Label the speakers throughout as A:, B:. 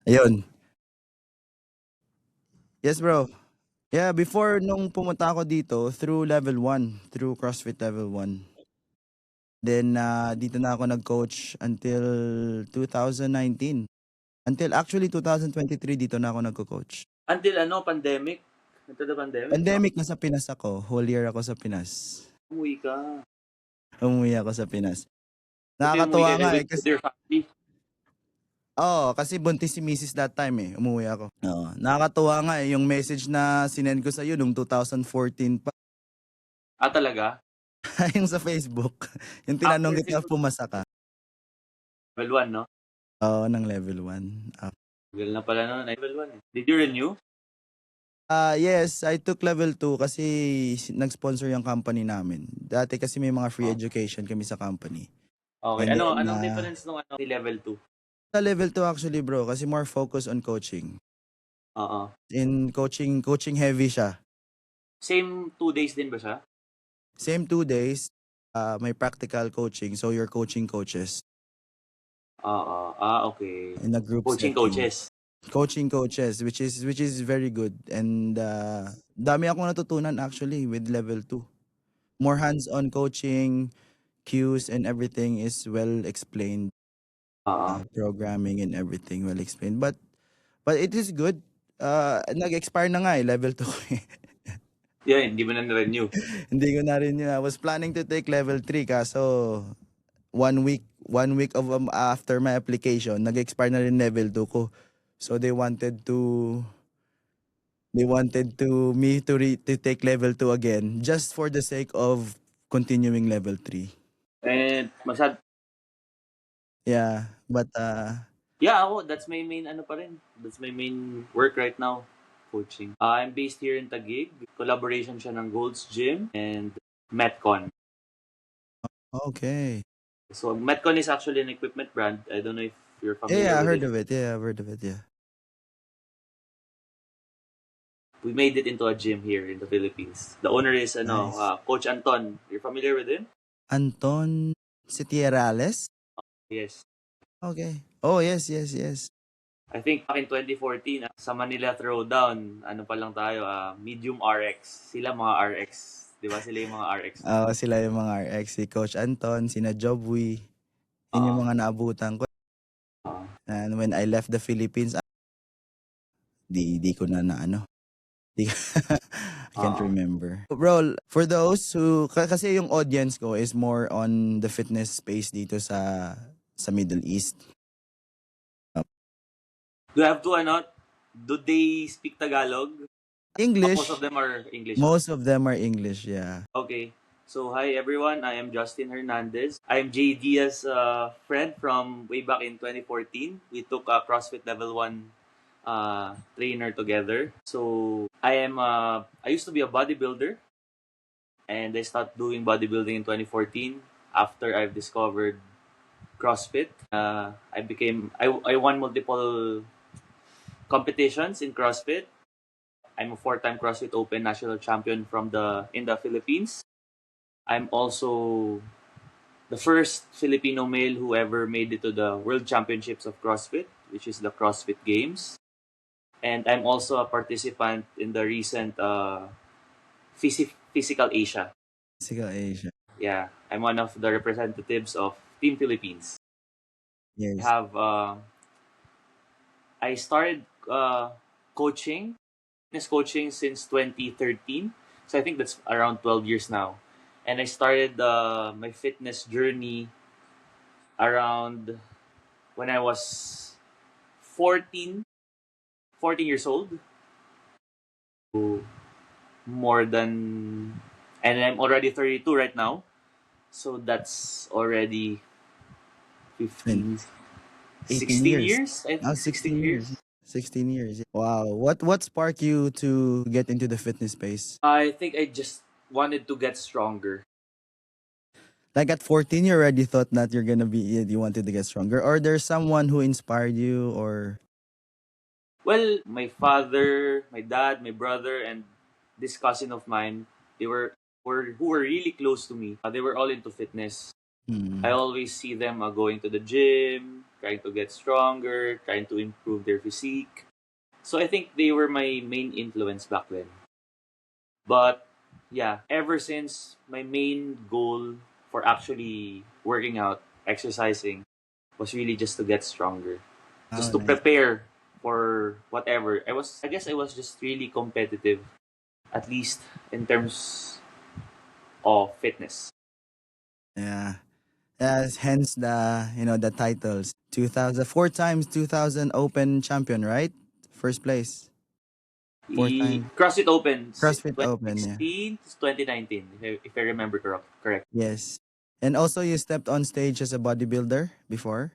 A: Ayun. Yes, bro. Yeah, before nung pumunta ako dito, through level 1, through CrossFit level 1. Then, dito na ako nag-coach until 2019. Until actually 2023, dito na ako nagko-coach.
B: Until pandemic? Until the pandemic, no?
A: Pandemic, nasa Pinas ako. Whole year ako sa Pinas.
B: Umuwi ka.
A: Umuwi ako sa Pinas.
B: Buti umuwi
A: Nakakatuwa
B: ka
A: nga
B: with
A: kasi
B: your family.
A: kasi buntis si Mrs. that time umuwi ako. Oo, nakakatuwa nga yung message na sinend ko sa'yo nung 2014 pa.
B: Talaga?
A: Yung sa Facebook. Yung tinanong kita, pumasa ka.
B: Level 1, no?
A: Oo, ng level 1.
B: Level na pala no, level 1 eh. Did you renew?
A: Yes, I took level 2 kasi nag-sponsor yung company namin. Dati kasi may mga free education kami sa company.
B: Okay.
A: And then,
B: Anong difference nung level 2?
A: sa level 2 actually bro, kasi more focus on coaching.
B: Oo.
A: In coaching heavy siya.
B: Same 2 days din ba siya?
A: Same 2 days, may practical coaching, so you're coaching coaches
B: Oo. Okay.
A: in a group
B: Coaching
A: setting.
B: coaches.
A: Coaching coaches, which is very good. And dami akong natutunan actually with level 2. More hands-on coaching, cues and everything is well explained. Programming and everything well explained. But it is good. Nag-expire na nga level 2
B: Yeah, hindi mo na na-renew.
A: Hindi ko na rin yun. I was planning to take level 3 kaso 1 week of after my application, nag-expire na rin level 2 ko. So they wanted me to take level 2 again just for the sake of continuing level 3.
B: And
A: Yeah, but
B: yeah, that's my main pa rin. That's my main work right now, coaching. I'm based here in Taguig. Collaboration siya ng Gold's Gym and Metcon.
A: okay.
B: So Metcon is actually an equipment brand. I don't know if you're familiar
A: Yeah, I
B: with
A: heard
B: it.
A: of it. Yeah, I've heard of it. Yeah.
B: We made it into a gym here in the Philippines. The owner is
A: Nice.
B: Coach Anton. You're familiar with him?
A: Anton Sitierales?
B: Yes.
A: Okay. Oh, yes.
B: I think back in 2014, sa Manila Throwdown, pa lang tayo, medium RX. Sila mga RX. Di ba sila yung mga RX?
A: Sila yung mga RX. Si Coach Anton, sina Jobwi. Yun yung mga naabutan ko. And when I left the Philippines, di ko na I can't remember. Bro, for those who, kasi yung audience ko is more on the fitness space dito sa Middle East.
B: Do you have to, do they speak Tagalog?
A: English.
B: Most of them are English.
A: Most of them are English, yeah.
B: Okay. So, hi everyone. I am Justin Hernandez. I am Jay Diaz's friend from way back in 2014. We took a CrossFit Level 1 trainer together. So, I used to be a bodybuilder. And I started doing bodybuilding in 2014 after I've discovered CrossFit. I won multiple competitions in CrossFit. I'm a 4-time CrossFit Open national champion in the Philippines. I'm also the first Filipino male who ever made it to the World Championships of CrossFit, which is the CrossFit Games. And I'm also a participant in the recent Physical Asia.
A: Physical Asia.
B: Yeah, I'm one of the representatives of Team Philippines.
A: Yes.
B: I started coaching, fitness coaching since 2013. So I think that's around 12 years now. And I started my fitness journey around when I was 14 years old. So and I'm already 32 right now. So that's already 15, 16 years.
A: 16 years. 16 years. Wow. What sparked you to get into the fitness space?
B: I think I just wanted to get stronger.
A: Like at 14, you already thought that you wanted to get stronger, or there's someone who inspired you, or?
B: Well, my father, my dad, my brother, and this cousin of mine, they who were really close to me. They were all into fitness. I always see them going to the gym, trying to get stronger, trying to improve their physique. So I think they were my main influence back then. But yeah, ever since, my main goal for actually working out, exercising, was really just to get stronger,
A: Oh,
B: just to
A: nice.
B: prepare for whatever. I guess I was just really competitive, at least in terms of fitness.
A: Yeah. Yes, hence the titles. 2000, four times 2000 Open champion, right? First place. Four
B: The
A: times.
B: CrossFit Open
A: CrossFit Open, yeah.
B: 2016 to 2019, if I remember correct.
A: Yes. And also you stepped on stage as a bodybuilder before?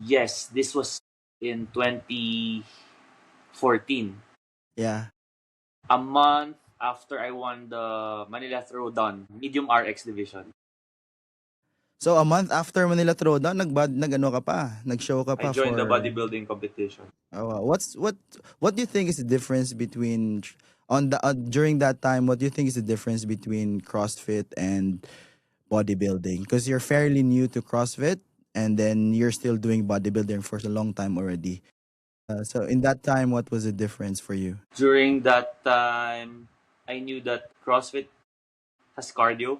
B: Yes, this was in 2014.
A: Yeah.
B: A month after I won the Manila Throwdown Medium RX division.
A: So a month after Manila Throwdown, nag-ano ka pa, nag-show ka
B: I
A: pa
B: joined the
A: for
B: bodybuilding competition.
A: wow. What do you think is the difference between during that time, what do you think is the difference between CrossFit and bodybuilding? Because you're fairly new to CrossFit and then you're still doing bodybuilding for a long time already. So in that time, what was the difference for you?
B: During that time, I knew that CrossFit has cardio,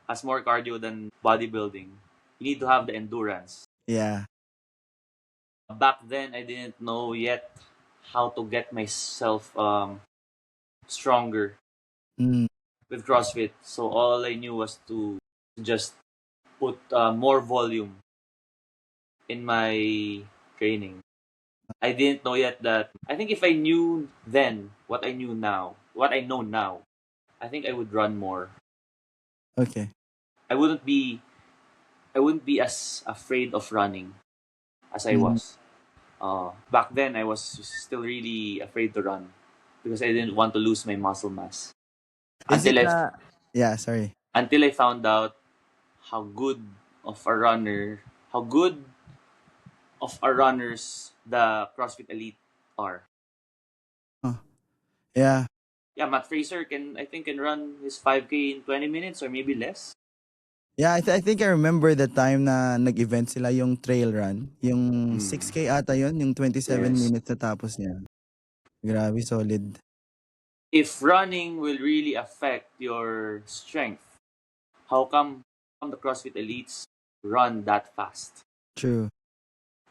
B: has more cardio than bodybuilding. You need to have the endurance.
A: Yeah.
B: Back then, I didn't know yet how to get myself stronger
A: Mm,
B: with CrossFit. So all I knew was to just put more volume in my training. I didn't know yet that I think if I knew then what I know now, I think I would run more.
A: okay.
B: I wouldn't be I wouldn't be as afraid of running as I
A: Mm,
B: was. Back then, I was still really afraid to run because I didn't want to lose my muscle mass
A: is it
B: until
A: yeah, sorry.
B: I found out how good of a runner, how good of a runners the CrossFit Elite are.
A: Oh, yeah.
B: Yeah, Matt Fraser can run his 5K in 20 minutes or maybe less.
A: Yeah, I think I remember the time na nag-event sila yung trail run. Yung
B: Mm.
A: 6K ata yun, yung 27
B: Yes.
A: minutes na tapos niya. Grabe, solid.
B: If running will really affect your strength, how come the CrossFit Elites run that fast,
A: True.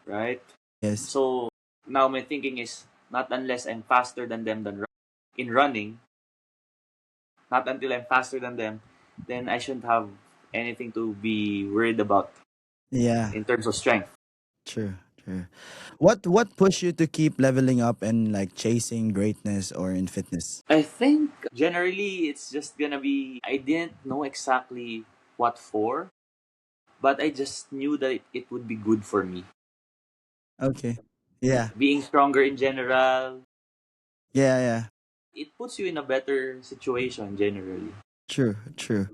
B: right?
A: Yes.
B: So now my thinking is not unless I'm faster than them in running, not until I'm faster than them, then I shouldn't have anything to be worried about
A: Yeah,
B: in terms of strength.
A: true, true. What pushed you to keep leveling up and like chasing greatness or in fitness?
B: I think generally it's just gonna be I didn't know exactly what for, but I just knew that it would be good for me.
A: Okay. Yeah.
B: Being stronger in general,
A: Yeah, yeah.
B: it puts you in a better situation generally.
A: True, true.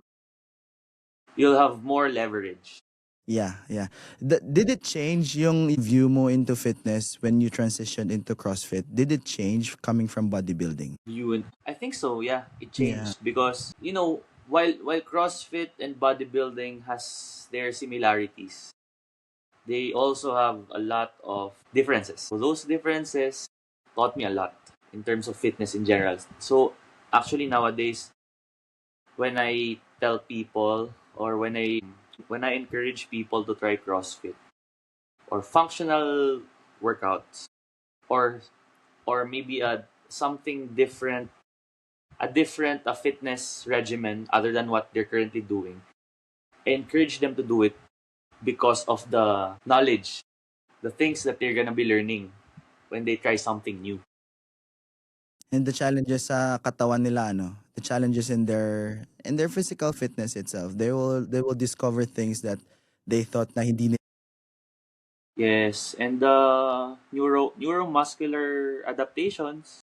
B: You'll have more leverage.
A: Yeah, yeah. Did it change yung view mo into fitness when you transitioned into CrossFit? Did it change coming from bodybuilding?
B: I think so, yeah. It
A: Yeah.
B: changed because while CrossFit and bodybuilding has their similarities, they also have a lot of differences. So those differences taught me a lot in terms of fitness in general. So actually nowadays when I tell people or when I encourage people to try CrossFit or functional workouts or maybe something different, a fitness regimen other than what they're currently doing, I encourage them to do it because of the knowledge, the things that they're gonna be learning when they try something new.
A: And the challenges sa katawan nila, ano? The challenges in their physical fitness itself. They will discover things that they thought na hindi nila.
B: Yes, and the neuromuscular adaptations,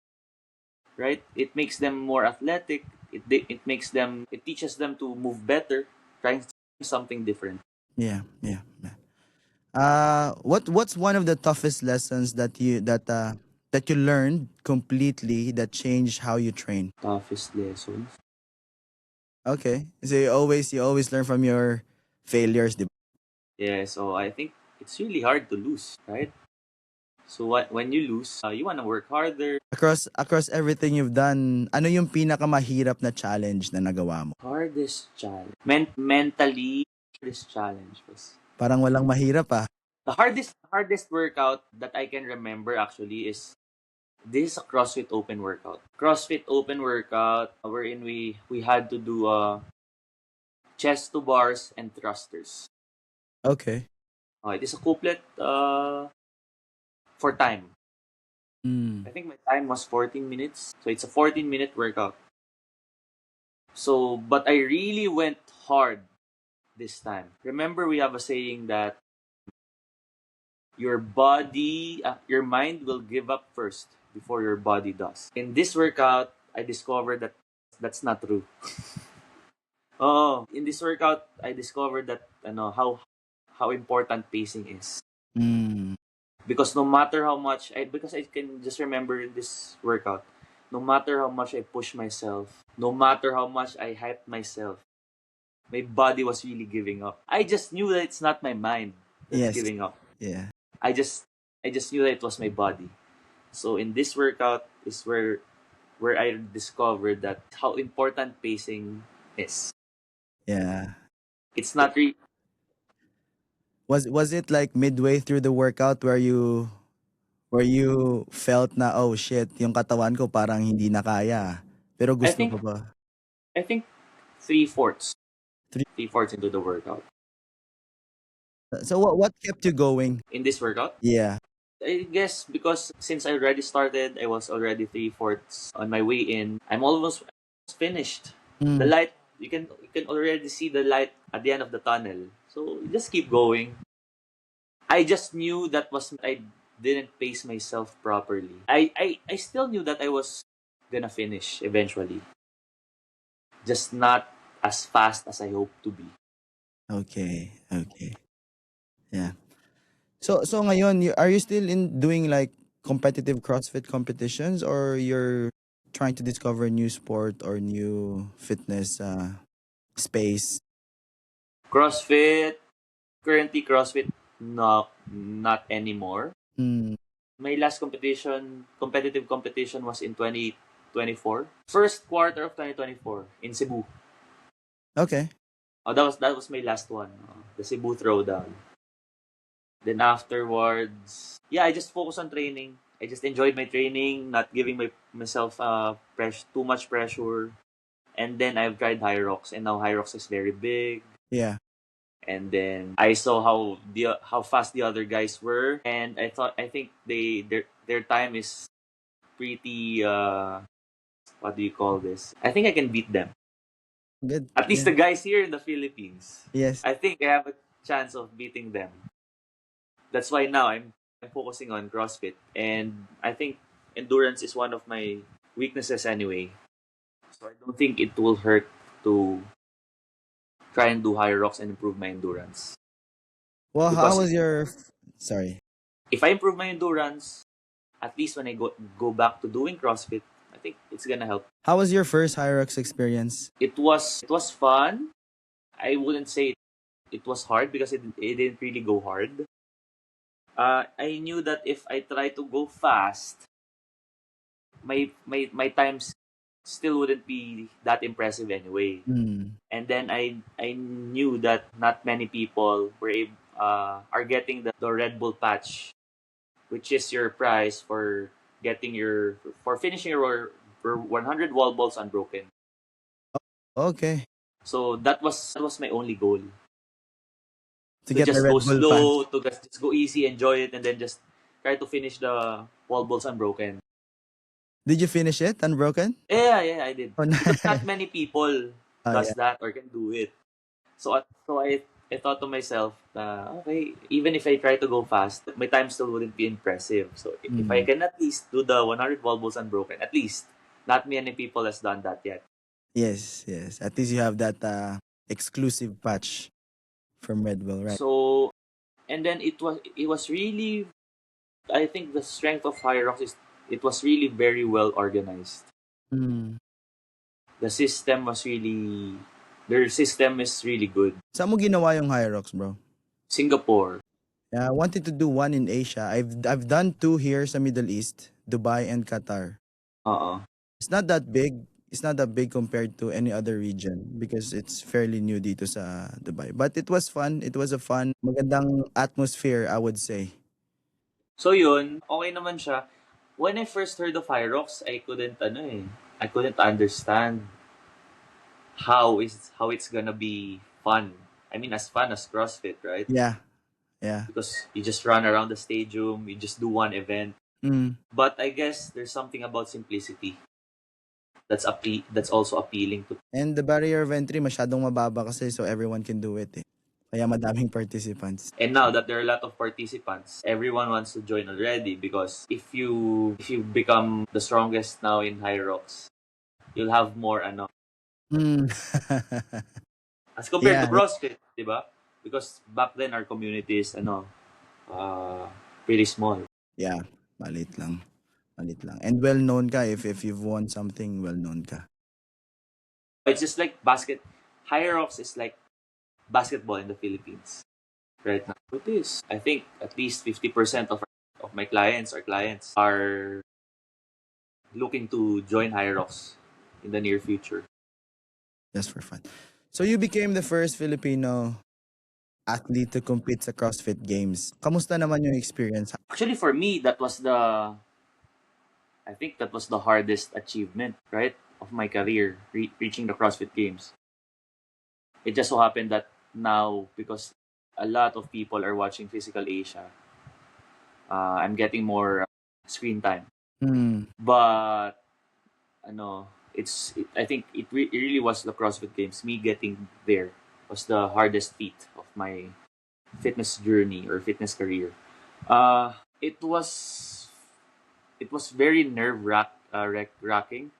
B: right? It makes them more athletic. It teaches them to move better, trying something different.
A: Yeah, yeah, yeah. What's one of the toughest lessons that you learned completely that changed how you train?
B: Toughest lessons.
A: Okay. So you always learn from your failures, di ba?
B: Yeah, so I think it's really hard to lose, right? So when you lose, you want to work harder.
A: Across everything you've done, ano yung pinakamahirap na challenge na nagawa mo?
B: Hardest challenge. Mentally, hardest challenge was
A: Parang walang mahirap ah.
B: the hardest workout that I can remember actually is this is a CrossFit Open workout. CrossFit Open workout wherein we had to do chest to bars and thrusters.
A: Okay.
B: It is a couplet for time.
A: Mm.
B: I think my time was 14 minutes. So it's a 14-minute workout. So, but I really went hard this time. Remember, we have a saying that your mind will give up first before your body does. In this workout, I discovered that that's not true. In this workout, I discovered that how important pacing is.
A: Mm.
B: Because no matter how much because I can just remember in this workout, no matter how much I push myself, no matter how much I hyped myself, my body was really giving up. I just knew that it's not my mind that's
A: Yes.
B: giving up.
A: Yeah.
B: I just knew that it was my body. So in this workout is where I discovered that how important pacing is.
A: Yeah.
B: It's not really
A: Was it like midway through the workout where you felt na oh shit, yung katawan ko parang hindi na kaya. Pero
B: I
A: gusto
B: think
A: ko pa.
B: I think 3/4
A: Three-
B: 3/4 into the workout.
A: So what kept you going?
B: In this workout,
A: Yeah.
B: I guess because since I already started, I was already 3/4 on my way in. I'm almost finished. The
A: Mm.
B: light you can already see the light at the end of the tunnel. So you just keep going. I just knew that was I didn't pace myself properly. I still knew that I was gonna finish eventually. Just not as fast as I hoped to be.
A: Okay. Yeah. So ngayon, are you still doing like competitive CrossFit competitions, or you're trying to discover new sport or new fitness space?
B: CrossFit, currently CrossFit, no, not anymore.
A: Mm.
B: My last competitive competition was in 2024. First quarter of 2024 in Cebu.
A: Okay.
B: That was my last one. The Cebu Throwdown. Then afterwards, yeah, I just focused on training. I just enjoyed my training, not giving myself too much pressure. And then I've tried Hyrox, and now Hyrox is very big.
A: Yeah.
B: And then I saw how fast the other guys were, and I think their time is pretty what do you call this? I think I can beat them.
A: Good.
B: At least
A: Yeah.
B: the guys here in the Philippines.
A: Yes.
B: I think I have a chance of beating them. That's why now I'm focusing on CrossFit, and I think endurance is one of my weaknesses anyway. So I don't think it will hurt to try and do higher rocks and improve my endurance.
A: Well, how
B: Because
A: was your sorry.
B: if I improve my endurance, at least when I go back to doing CrossFit, I think it's gonna help.
A: How was your first Hyrox experience?
B: It was fun. I wouldn't say it was hard because it didn't really go hard. I knew that if I try to go fast, my times still wouldn't be that impressive anyway.
A: Mm.
B: And then I knew that not many people are getting the Red Bull patch, which is your prize for finishing your 100 wall balls unbroken.
A: Okay.
B: So that was my only goal.
A: To
B: To
A: get the
B: just
A: Red
B: go
A: Bull
B: slow,
A: patch.
B: to just go easy, enjoy it, and then just try to finish the wall balls unbroken.
A: Did you finish it unbroken?
B: Yeah, I did.
A: Oh,
B: Because not many people
A: oh
B: does
A: yeah.
B: that or can do it. So I thought to myself, okay, even if I try to go fast, my time still wouldn't be impressive. So if I
A: Mm.
B: can at least do the 100 wall balls unbroken, at least, not many people has done that yet.
A: Yes. At least you have that exclusive patch from Red Bull, right?
B: So, and then it was really, I think the strength of Hyrox is it was really very well organized.
A: Mm.
B: The system was really, their system is really good.
A: Saan mo ginawa yung Hyrox, bro?
B: Singapore.
A: Yeah, I wanted to do one in Asia. I've done two here sa Middle East, Dubai and Qatar.
B: Oo.
A: It's not that big. It's not that big compared to any other region because it's fairly new dito sa Dubai. But it was fun. It was a fun, magandang atmosphere, I would say.
B: So yun, okay naman siya. When I first heard of Hyrox, I couldn't understand how it's gonna be fun. I mean, as fun as CrossFit, right?
A: Yeah, yeah.
B: Because you just run around the stadium, you just do one event.
A: Mm.
B: But I guess there's something about simplicity that's also appealing to.
A: And the barrier of entry masyadong mababa kasi so everyone can do it eh. Kaya madaming participants.
B: And now that there are a lot of participants, everyone wants to join already because if you become the strongest now in Hyrox, you'll have more
A: Mm.
B: as compared to
A: Yeah,
B: CrossFit, di ba? Because back then our community is pretty small.
A: yeah, malit lang. Malit lang. And well known ka if you've won something, well known ka.
B: It's just like Hyrox is like basketball in the Philippines right now. It is. I think at least 50% of my clients are looking to join Hyrox in the near future.
A: Just for fun. So you became the first Filipino athlete to compete sa CrossFit Games. Kamusta naman yung experience?
B: Actually, for me, I think that was the hardest achievement, right, of my career, reaching the CrossFit Games. It just so happened that now, because a lot of people are watching Physical Asia, I'm getting more screen time.
A: Hmm.
B: But I think it really was the CrossFit Games. Me getting there was the hardest feat of my fitness journey or fitness career. Uh, it was it was very wracking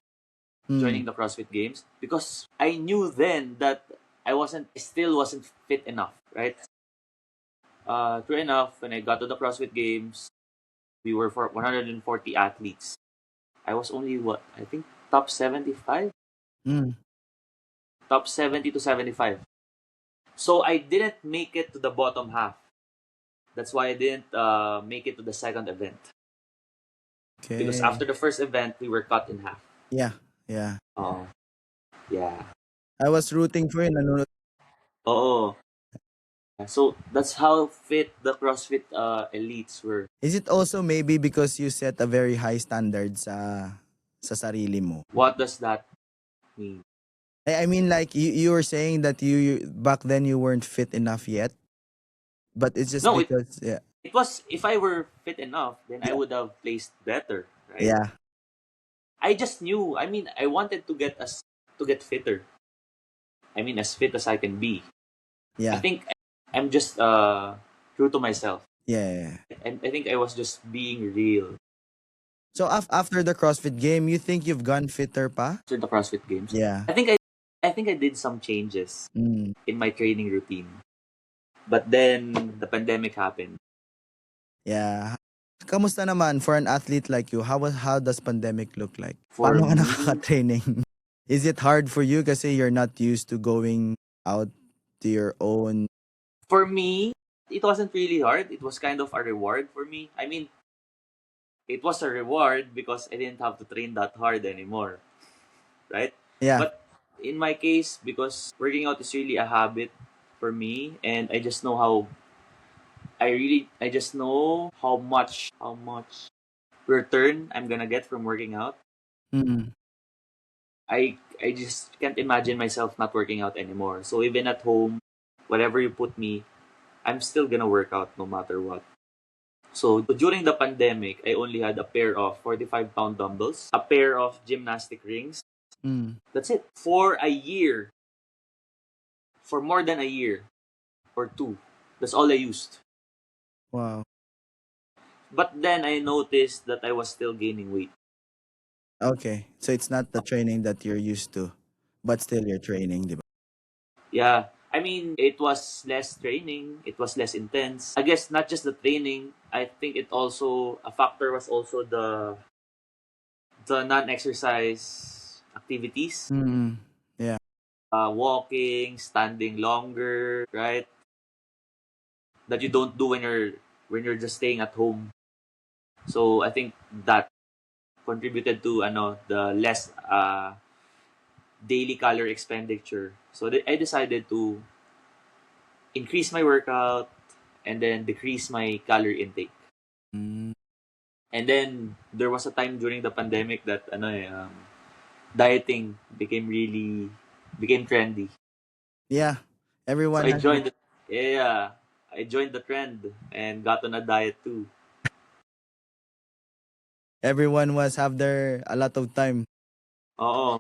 B: joining the CrossFit Games because I knew then that still wasn't fit enough, right? True enough, when I got to the CrossFit Games, we were for 140 athletes. I was only I think top 75,
A: Mm.
B: top 70 to 75. So I didn't make it to the bottom half. That's why I didn't make it to the second event.
A: Okay.
B: Because after the first event, we were cut in half.
A: Yeah, yeah.
B: Oh, yeah.
A: I was rooting for you. Nanonood.
B: Oo. So that's how fit the CrossFit elites were.
A: Is it also maybe because you set a very high standard sa sarili mo?
B: What does that mean?
A: I mean like you were saying that you back then you weren't fit enough yet. But it's just
B: No,
A: because yeah.
B: it was, if I were fit enough, then I
A: Yeah.
B: would have placed better, right?
A: Yeah.
B: I just knew. I mean, I wanted to get fitter. I mean, as fit as I can be. I
A: Yeah.
B: think I'm just true to myself.
A: Yeah.
B: And I think I was just being real
A: So after the CrossFit game, you think you've gone fitter pa?
B: after the CrossFit Games.
A: Yeah.
B: I think I did some changes
A: Mm.
B: in my training routine. But then the pandemic happened.
A: Yeah. Kamusta naman for an athlete like you? How does pandemic look like?
B: For
A: Paano ka
B: me,
A: nakaka-training? Is it hard for you kasi you're not used to going out to your own?
B: for me, it wasn't really hard. It was kind of a reward for me. I mean, it was a reward because I didn't have to train that hard anymore, right?
A: Yeah.
B: But in my case, because working out is really a habit for me, and I just know how much return I'm gonna get from working out.
A: Mm.
B: I just can't imagine myself not working out anymore. So even at home, whatever you put me, I'm still gonna work out no matter what. So during the pandemic, I only had a pair of 45-pound dumbbells, a pair of gymnastic rings.
A: Mm.
B: That's it. For a year, for more than a year or two, that's all I used.
A: Wow.
B: But then I noticed that I was still gaining weight.
A: Okay. So it's not the training that you're used to, but still you're training, di ba?
B: Yeah. I mean, it was less training, it was less intense. I guess not just the training, I think a factor was also the non-exercise activities.
A: Mm. Yeah.
B: Walking, standing longer, right? that you don't do when you're just staying at home. So I think that contributed to the less daily calorie expenditure. So I decided to increase my workout and then decrease my calorie intake.
A: Mm.
B: And then there was a time during the pandemic that dieting became trendy.
A: Yeah,
B: So
A: everyone
B: I
A: has
B: joined the, yeah, I joined the trend and got on a diet too.
A: everyone was have their a lot of time.
B: Oo.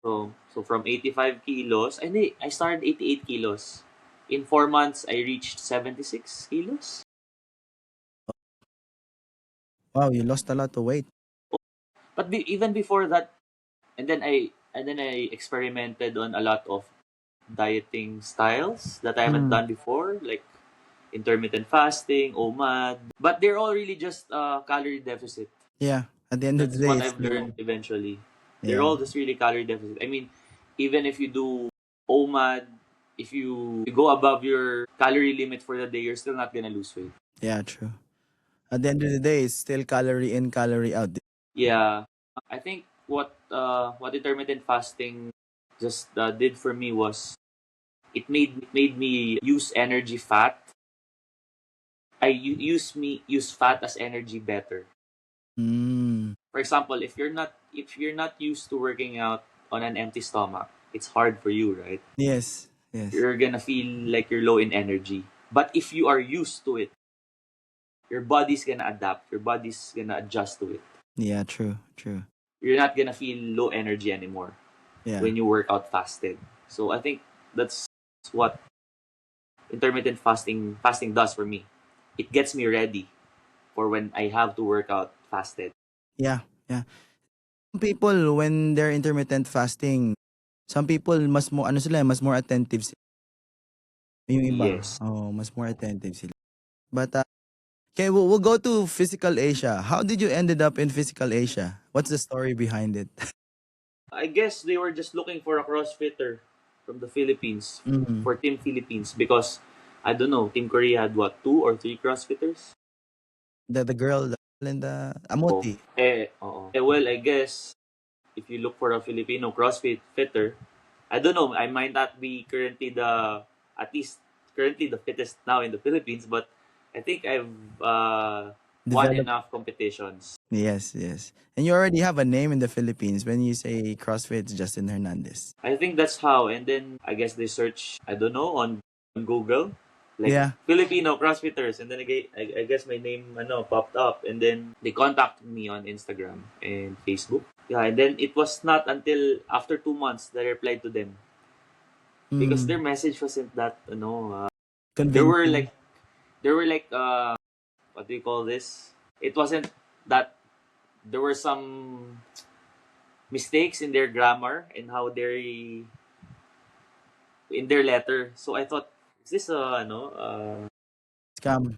B: So from 85 kilos, I started 88 kilos. In 4 months, I reached 76 kilos.
A: Wow, you lost a lot of weight.
B: But even before that, and then I experimented on a lot of dieting styles that I haven't
A: Mm.
B: done before, like intermittent fasting, OMAD. But they're all really just calorie deficit.
A: Yeah, at the end of the
B: That's
A: day,
B: what
A: it's
B: I've learned eventually. They're
A: yeah,
B: all just really calorie deficit. I mean, even if you do OMAD, if you go above your calorie limit for the day, you're still not gonna lose weight.
A: yeah, true. At the end of the day, it's still calorie in, calorie out.
B: Yeah, I think what intermittent fasting just did for me was it made me use energy fat. Use fat as energy better.
A: Mm.
B: For example, if you're not used to working out on an empty stomach, it's hard for you, right?
A: Yes, yes.
B: You're gonna feel like you're low in energy. But if you are used to it, your body's gonna adapt. Your body's gonna adjust to it.
A: Yeah, true, true.
B: You're not gonna feel low energy anymore
A: Yeah,
B: when you work out fasted. So I think that's what intermittent fasting does for me. It gets me ready for when I have to work out fasted.
A: yeah, yeah. Some people, when they're intermittent fasting, some people mas more, ano sila, mas more attentive sila. Yung iba,
B: Yes.
A: oh, mas more attentive sila. But, okay, we'll go to Physical Asia. How did you ended up in Physical Asia? What's the story behind it?
B: I guess they were just looking for a CrossFitter from the Philippines
A: Mm.
B: for Team Philippines because I don't know, Team Korea had what, two or three CrossFitters?
A: The girl, the
B: Oh,
A: Amoti.
B: oo. Well, I guess if you look for a Filipino CrossFit fitter, I don't know, I might not be at least currently the fittest now in the Philippines, but I think I've won
A: Developed.
B: enough competitions.
A: Yes, yes. And you already have a name in the Philippines. When you say CrossFit, it's Justin Hernandez.
B: I think that's how. And then I guess they search, I don't know, on Google, like
A: Yeah.
B: Filipino CrossFitters, and then I guess my name popped up, and then they contacted me on Instagram and Facebook. Yeah, and then it was not until after 2 months that I replied to them because
A: Mm.
B: their message wasn't that there were
A: Convincing.
B: like there were like what do you call this? It wasn't that there were some mistakes in their grammar and how they in their letter. So I thought, is this
A: Scam.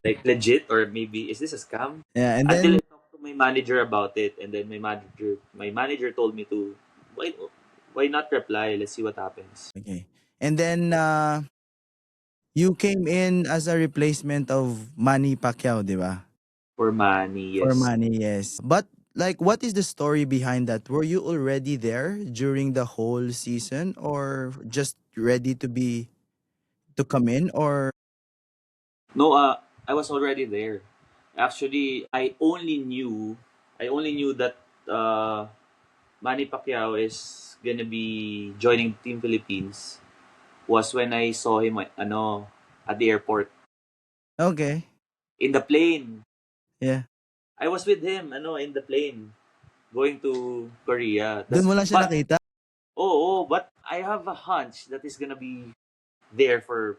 B: like legit, or maybe is this a scam?
A: Yeah, and
B: Until
A: then
B: I talked to my manager about it, and then my manager told me to why not reply? Let's see what happens.
A: okay. And then you came in as a replacement of Manny Pacquiao, di ba?
B: For money,
A: For
B: yes.
A: Manny, yes. But like what is the story behind that? Were you already there during the whole season or just ready to come in or
B: No, I was already there. Actually, I only knew that Manny Pacquiao is gonna be joining Team Philippines was when I saw him at the airport
A: okay.
B: in the plane.
A: Yeah.
B: I was with him in the plane going to Korea.
A: Doon
B: Das
A: mo lang siya
B: but
A: nakita?
B: but I have a hunch that he's gonna be there for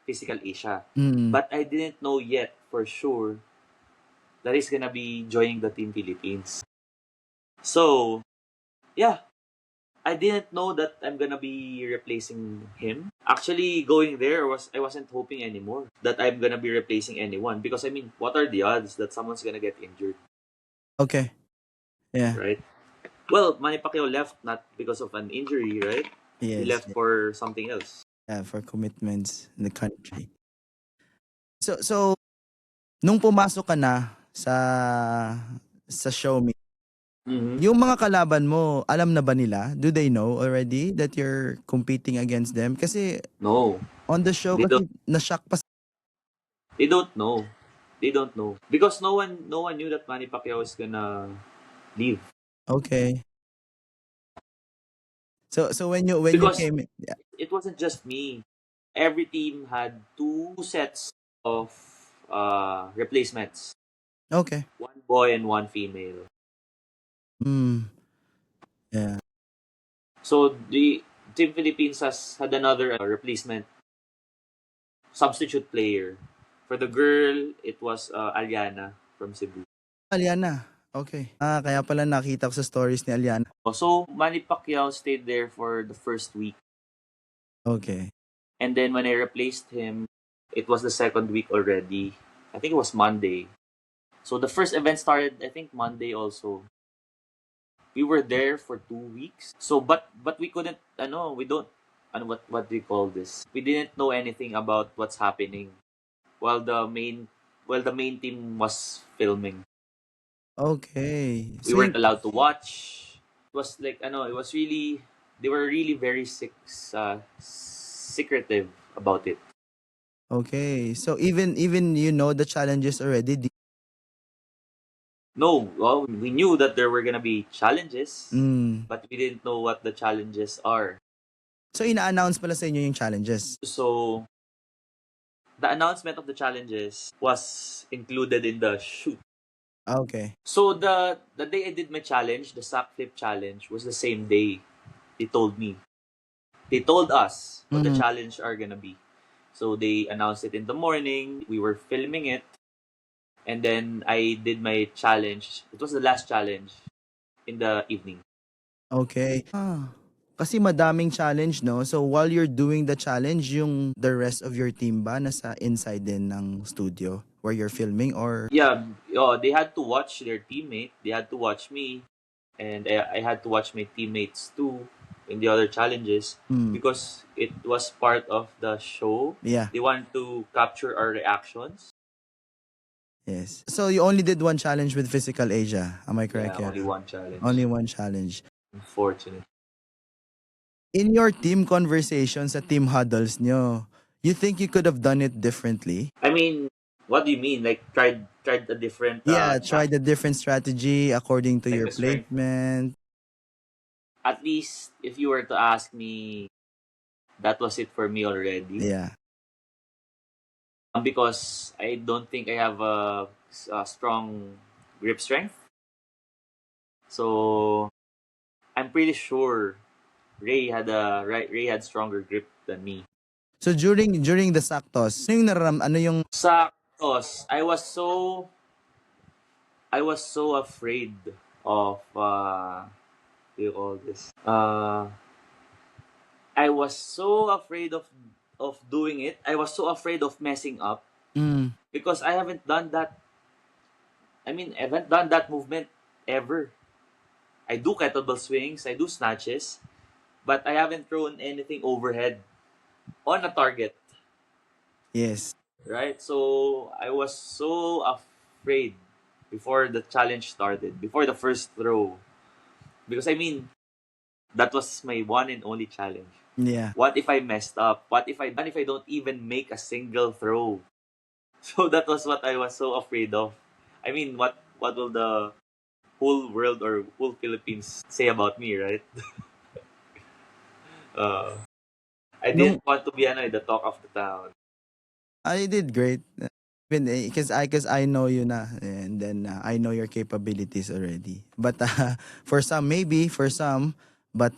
B: Physical Asia.
A: Mm.
B: But I didn't know yet for sure that he's gonna be joining the Team Philippines. So yeah, I didn't know that I'm gonna be replacing him. Actually, going there I wasn't hoping anymore that I'm gonna be replacing anyone because I mean, what are the odds that someone's gonna get injured,
A: Okay. Yeah.
B: right? Well, Manny Pacquiao left not because of an injury, right? He
A: Yes.
B: left for something else.
A: Yeah, for commitments in the country. So nung pumasok ka na sa show me,
B: Mhm.
A: yung mga kalaban mo, alam na ba nila? Do they know already that you're competing against them? Kasi
B: No,
A: on the show
B: they don't.
A: kasi na-shock pa.
B: They don't know. They don't know because no one knew that Manny Pacquiao is gonna leave.
A: Okay. So when you
B: Because
A: came in, yeah.
B: it wasn't just me. Every team had two sets of replacements.
A: Okay.
B: One boy and one female.
A: Mm, yeah.
B: So the Team Philippines had another replacement substitute player. For the girl, it was Aliana from Cebu.
A: Aliana. Okay. Kaya pala nakita ko sa stories ni Aliana.
B: So Manny Pacquiao stayed there for the first week.
A: Okay.
B: And then when I replaced him, it was the second week already. I think it was Monday. So the first event started, I think, Monday also. We were there for 2 weeks. So but we couldn't we don't what do you call this? We didn't know anything about what's happening while the main team was filming.
A: Okay.
B: We
A: So
B: weren't allowed to watch. It was like it was really they were really very secretive about it.
A: okay. So even you know the challenges already.
B: No, well, we knew that there were gonna be challenges,
A: Mm.
B: but we didn't know what the challenges are.
A: So ina-announce pala sa inyo yung challenges.
B: So the announcement of the challenges was included in the shoot.
A: Okay.
B: So the day I did my challenge, the sack flip challenge, was the same day. They told me. They told us what the
A: Mhm.
B: challenge are gonna be. So they announced it in the morning. We were filming it, and then I did my challenge. It was the last challenge in the evening.
A: Okay. Kasi madaming challenge, no? So while you're doing the challenge, yung the rest of your team ba nasa inside din ng studio where you're filming or
B: Yeah, they had to watch their teammate. They had to watch me, and I had to watch my teammates too in the other challenges
A: Hmm.
B: because it was part of the show.
A: Yeah.
B: They wanted to capture our reactions.
A: Yes. So you only did one challenge with Physical Asia. Am I correct?
B: Yeah,
A: Yeah.
B: only one challenge.
A: Only one challenge.
B: Unfortunate.
A: In your team conversations sa team huddles nyo, you think you could have done it differently?
B: I mean, what do you mean? Like tried a different
A: Yeah, try the different strategy according to
B: like
A: your
B: the strength.
A: placement.
B: At least if you were to ask me, that was it for me already.
A: Yeah.
B: Because I don't think I have a strong grip strength. So I'm pretty sure Ray had stronger grip than me.
A: So during the saktos, ano yung
B: Saktos, I was so afraid of what do you call this? I was so afraid of doing it. I was so afraid of messing up because I haven't done that. I mean, I haven't done that movement ever. I do kettlebell swings, I do snatches, but I haven't thrown anything overhead on a target,
A: yes.
B: right? So I was so afraid before the challenge started, before the first throw. Because I mean, that was my one and only challenge.
A: Yeah.
B: What if I messed up? What if I don't even make a single throw? So that was what I was so afraid of. I mean, what will the whole world or whole Philippines say about me, right? uh, I
A: Nung
B: didn't want to be the talk of the town.
A: I did great. Because I know you na and then I know your capabilities already. But for some maybe for some but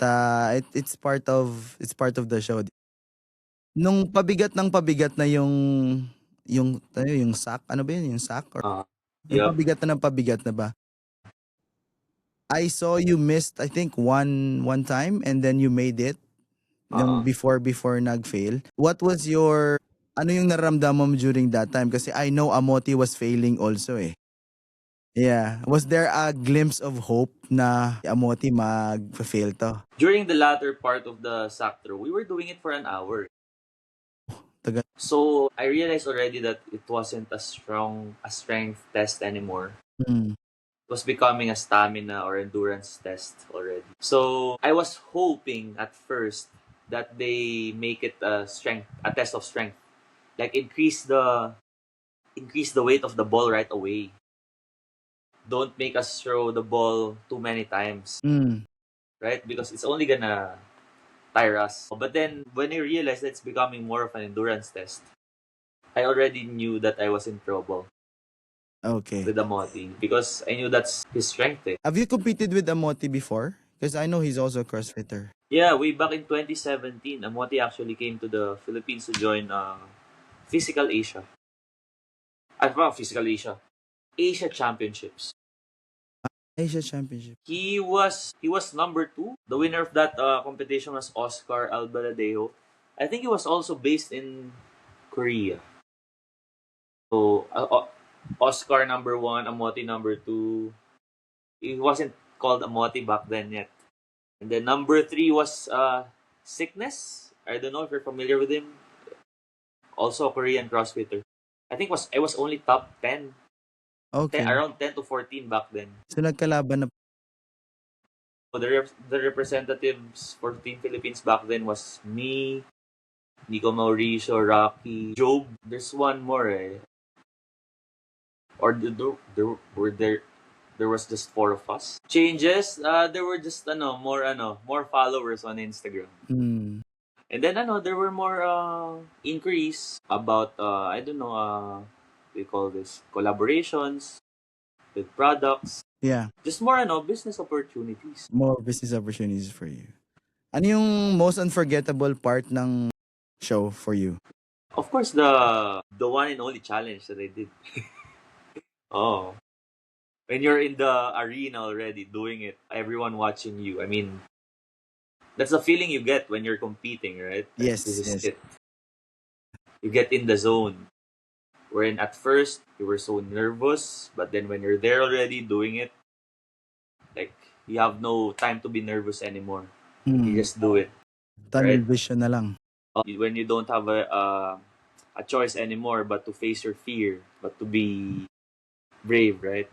A: it's part of the show. Nung pabigat ng pabigat na yung sack, ano ba yun, yung sack or yung
B: Yep.
A: pabigat na ng pabigat na ba? I saw you missed I think one time and then you made it yung before nag-fail. What was your ano yung nararamdaman mo during that time? Kasi I know Amoti was failing also eh. Yeah. Was there a glimpse of hope na Amoti mag-fail to?
B: During the latter part of the sack throw, we were doing it for an hour.
A: Tagal.
B: So I realized already that it wasn't a strength test anymore.
A: Mm.
B: It was becoming a stamina or endurance test already. So I was hoping at first that they make it a test of strength. Like increase the weight of the ball right away. Don't make us throw the ball too many times,
A: Mm.
B: right? Because it's only gonna tire us. But then when I realized that it's becoming more of an endurance test, I already knew that I was in trouble
A: Okay.
B: with Amoti because I knew that's his strength.
A: Have you competed with Amoti before? Because I know he's also a CrossFitter.
B: Yeah, way back in 2017, Amoti actually came to the Philippines to join Physical Asia. Physical Asia. Asia Championships.
A: Asia Championship.
B: He was number two. The winner of that competition was Oscar Albaladejo. I think he was also based in Korea. So Oscar number one, Amoti number two. He wasn't called Amoti back then yet. And then number three was Sickness. I don't know if you're familiar with him. Also a Korean CrossFitter. I was only top 10,
A: Okay.
B: around 10 to 14 back then.
A: So nagkalaban na.
B: So the representatives for Team Philippines back then was me, Nico Mauricio, Rocky, Job. There's one more eh. Or there was just four of us. Changes, there were just more followers on Instagram.
A: Mm.
B: And then there were more increase about I don't know we call this collaborations with products.
A: Yeah.
B: Just more business opportunities.
A: More business opportunities for you. Ano yung most unforgettable part ng show for you?
B: Of course, the one and only challenge that I did. Oh, when you're in the arena already doing it, everyone watching you. I mean, that's the feeling you get when you're competing, right? Like, this
A: Yes,
B: is
A: yes.
B: it. You get in the zone. Wherein at first you were so nervous, but then when you're there already doing it, like you have no time to be nervous anymore. You
A: Mm.
B: just do it,
A: Tunnel
B: right?
A: vision na lang.
B: When you don't have a choice anymore but to face your fear, but to be brave, right?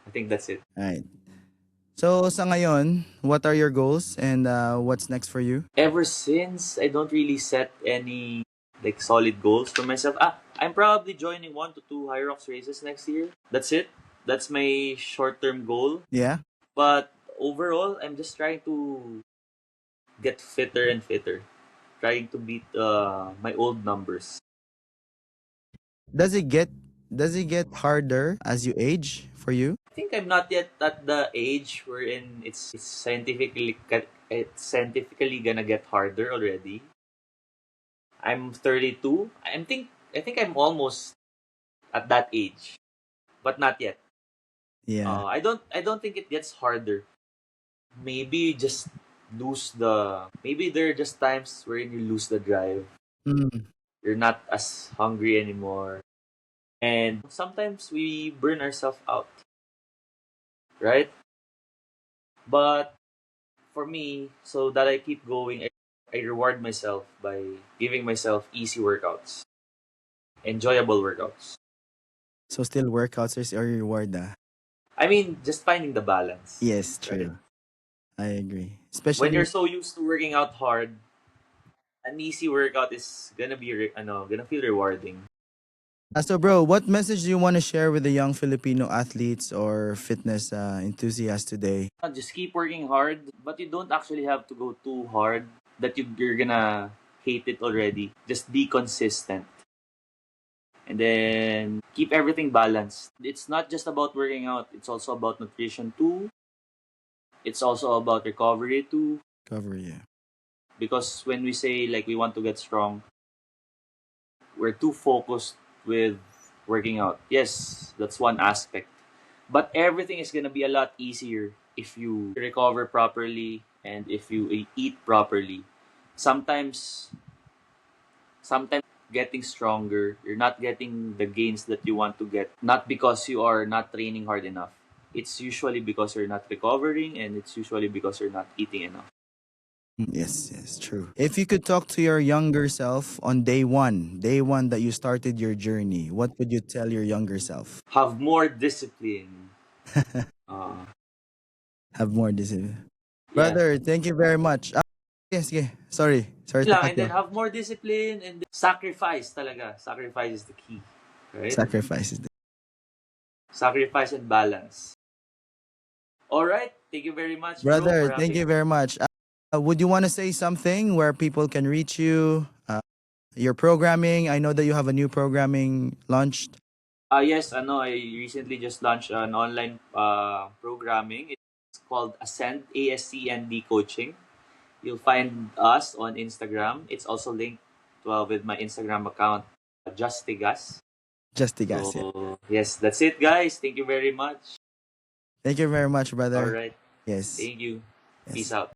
B: I think that's it.
A: Right. So sa ngayon, what are your goals and what's next for you?
B: Ever since I don't really set any like solid goals for myself. I'm probably joining 1 to 2 High Rocks races next year. That's it. That's my short-term goal.
A: Yeah.
B: But overall, I'm just trying to get fitter and fitter, trying to beat my old numbers.
A: Does it get harder as you age for you?
B: I think I'm not yet at the age wherein it's scientifically gonna get harder already. I'm 32. I think I'm almost at that age, but not yet.
A: Yeah.
B: I don't think it gets harder. Maybe just maybe there are just times wherein you lose the drive.
A: Mm.
B: You're not as hungry anymore. And sometimes we burn ourselves out, right? But for me, so that I keep going, I reward myself by giving myself easy workouts, enjoyable workouts.
A: So still workouts is your reward, ah.
B: I mean, just finding the balance,
A: Yes,
B: right?
A: true. I agree.
B: When
A: Especially
B: you're so used to working out hard, an easy workout is gonna be gonna feel rewarding.
A: so bro, what message do you want to share with the young Filipino athletes or fitness enthusiasts today?
B: Just keep working hard, but you don't actually have to go too hard that you're gonna hate it already. Just be consistent. And then keep everything balanced. It's not just about working out, it's also about nutrition too. It's also about recovery too.
A: Cover, yeah.
B: Because when we say like we want to get strong, we're too focused with working out. Yes, that's one aspect. But everything is gonna be a lot easier if you recover properly and if you eat properly. Sometimes getting stronger, you're not getting the gains that you want to get, not because you are not training hard enough. It's usually because you're not recovering and it's usually because you're not eating enough.
A: Yes, yes, true. If you could talk to your younger self on day one that you started your journey, what would you tell your younger self?
B: Have more discipline. Uh,
A: Have more discipline.
B: yeah.
A: Brother, thank you very much. Yes, yeah. Sorry to
B: Lang,
A: cut
B: and
A: you
B: then
A: off.
B: have more discipline and sacrifice talaga. Sacrifice is the key. Right?
A: Sacrifices.
B: Sacrifice and balance. All right. Thank you very much, bro,
A: Brother,
B: for
A: thank
B: having
A: you very much. Would you want to say something where people can reach you? Your programming. I know that you have a new programming launched.
B: yes, I recently just launched an online programming. It's called Ascend, ASCND Coaching. You'll find us on Instagram. It's also linked with my Instagram account, Justigas.
A: Just the gas, yeah.
B: So, yes, that's it, guys. Thank you very much.
A: Thank you very much,
B: All
A: brother.
B: right.
A: Yes,
B: Thank you. Peace
A: yes.
B: out.